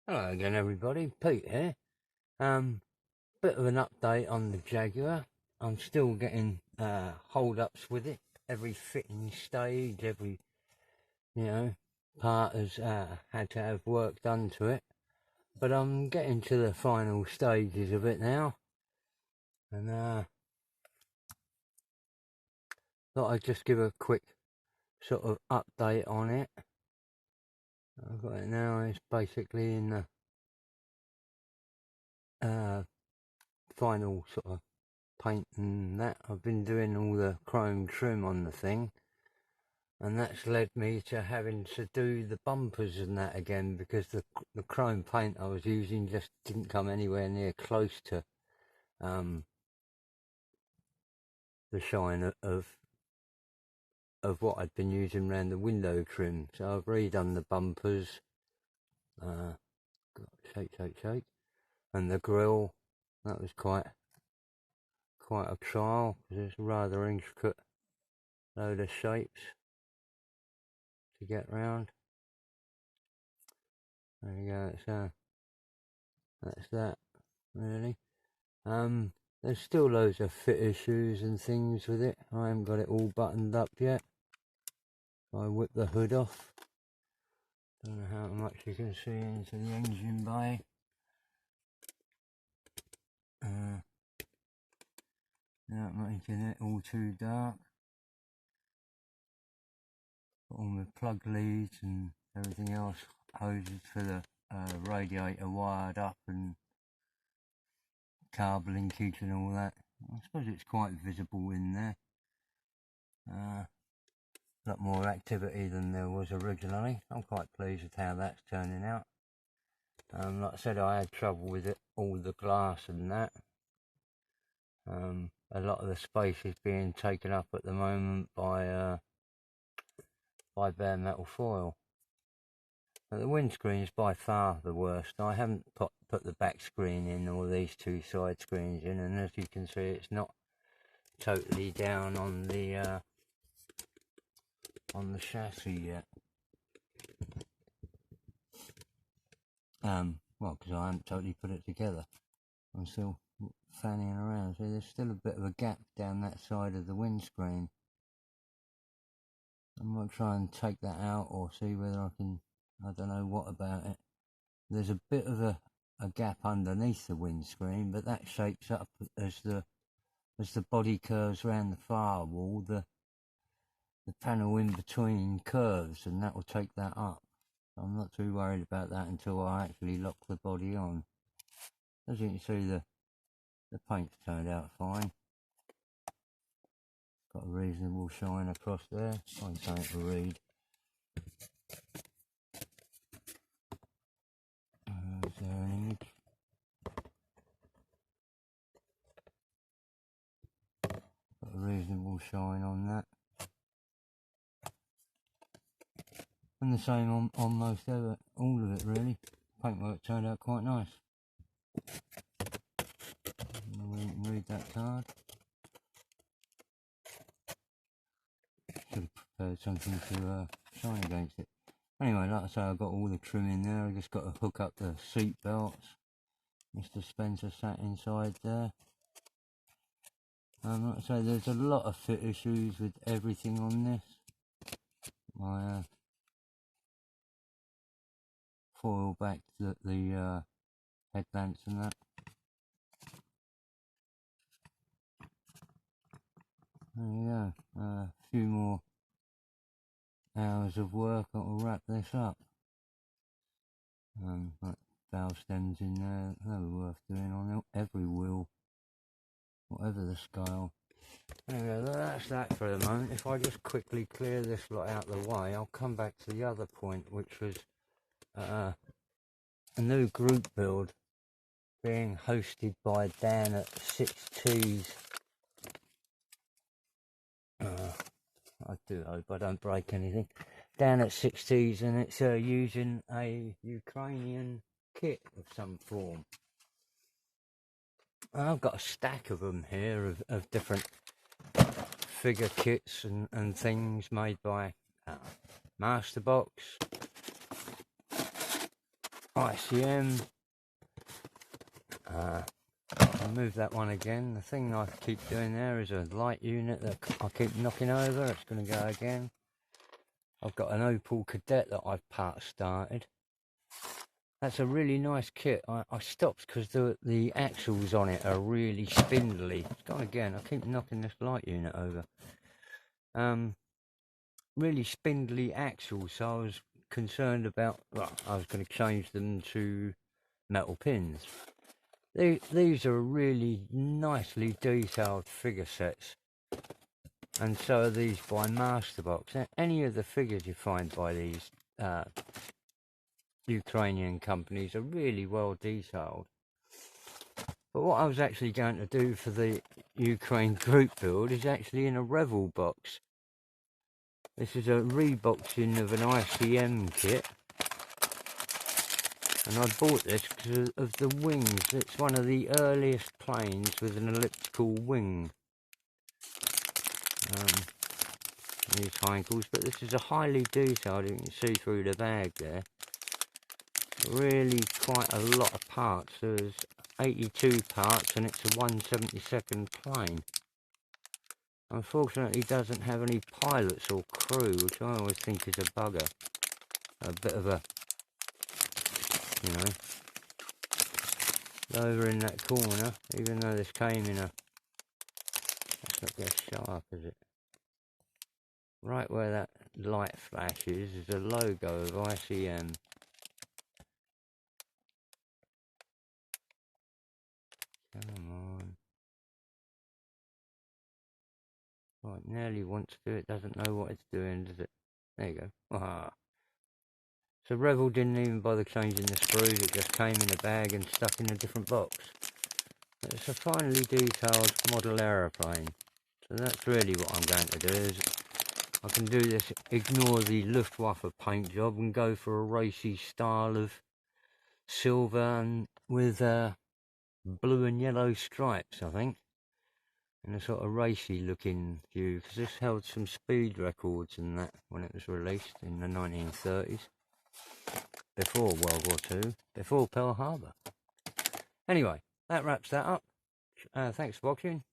Hello again, everybody. Pete here. Bit of an update on the Jaguar. I'm still getting hold-ups with it. Every fitting stage, every part has had to have work done to it. But I'm getting to the final stages of it now, and thought I'd just give a quick sort of update on it. I've got it now. It's basically in the final sort of paint and that. I've been doing all the chrome trim on the thing, and that's led me to having to do the bumpers and that again, because the chrome paint I was using just didn't come anywhere near close to the shine of what I'd been using around the window trim. So I've redone the bumpers, shake, and the grille. That was quite a trial, because it's a rather intricate load of shapes to get round. There you go. That's that, really. There's still loads of fit issues and things with it. I haven't got it all buttoned up yet. I whip the hood off. Don't know how much you can see into the engine bay. Not making it all too dark. Got all my plug leads and everything else, hoses for the radiator wired up, and carb linkage and all that. I suppose it's quite visible in there. A lot more activity than there was originally. I'm quite pleased with how that's turning out. Like I said, I had trouble with it, all the glass and that. A lot of the space is being taken up at the moment by bare metal foil. But the windscreen is by far the worst. I haven't put the back screen in, or these two side screens in, and as you can see, it's not totally down on the chassis yet. Well, because I haven't totally put it together. I'm still fanning around. So there's still a bit of a gap down that side of the windscreen. I might try and take that out, or see whether I can, I don't know what about it. There's a bit of a gap underneath the windscreen, but that shapes up as the body curves around the firewall. The panel in between curves, and that will take that up. I'm not too worried about that until I actually lock the body on. As you can see, the paint's turned out fine. Got a reasonable shine across there. Find something to read. Is there an image? Got a reasonable shine on that. And the same on most of it, all of it really. Paintwork turned out quite nice. Read that card. Should have prepared something to shine against it. Anyway, like I say, I've got all the trim in there. I just got to hook up the seat belts. Mr. Spencer sat inside there. Like I say, there's a lot of fit issues with everything on this. My foil back the headlamps and that. There you go. A few more hours of work will wrap this up. Like valve stems in there, they were worth doing on every wheel, whatever the scale. Anyway, that's that for the moment. If I just quickly clear this lot out of the way, I'll come back to the other point, which was a new group build being hosted by Dan at 6T's. I do hope I don't break anything. Dan at 6T's, and it's using a Ukrainian kit of some form. I've got a stack of them here of different figure kits and things made by Masterbox, ICM. I'll move that one again. The thing I keep doing there is a light unit that I keep knocking over. It's going to go again. I've got an Opel Cadet that I've part started. That's a really nice kit. I stopped because the axles on it are really spindly. It's gone again. I keep knocking this light unit over. Really spindly axles, so I was concerned about, well, I was going to change them to metal pins. These are really nicely detailed figure sets, and so are these by Masterbox. Any of the figures you find by these Ukrainian companies are really well detailed. But what I was actually going to do for the Ukraine group build is actually in a Revel box. This is a reboxing of an ICM kit, and I bought this because of the wings. It's one of the earliest planes with an elliptical wing. These Heinkels, but this is a highly detailed, you can see through the bag there. Really quite a lot of parts. There's 82 parts and it's a 1/72 plane. Unfortunately, it doesn't have any pilots or crew, which I always think is a bugger. A bit of a, you know, over in that corner, even though this came in a, that's not that sharp, is it? Right where that light flashes is a logo of ICM. Come on. Right, nearly wants to do it, doesn't know what it's doing, does it? There you go. Ah. So Revel didn't even bother changing the screws, it just came in a bag and stuck in a different box. It's a finely detailed model aeroplane. So that's really what I'm going to do, is I can do this, ignore the Luftwaffe paint job and go for a racy style of silver and with blue and yellow stripes, I think. In a sort of racy looking view, because this held some speed records and that when it was released in the 1930s. Before World War II, before Pearl Harbor. Anyway, that wraps that up. Thanks for watching.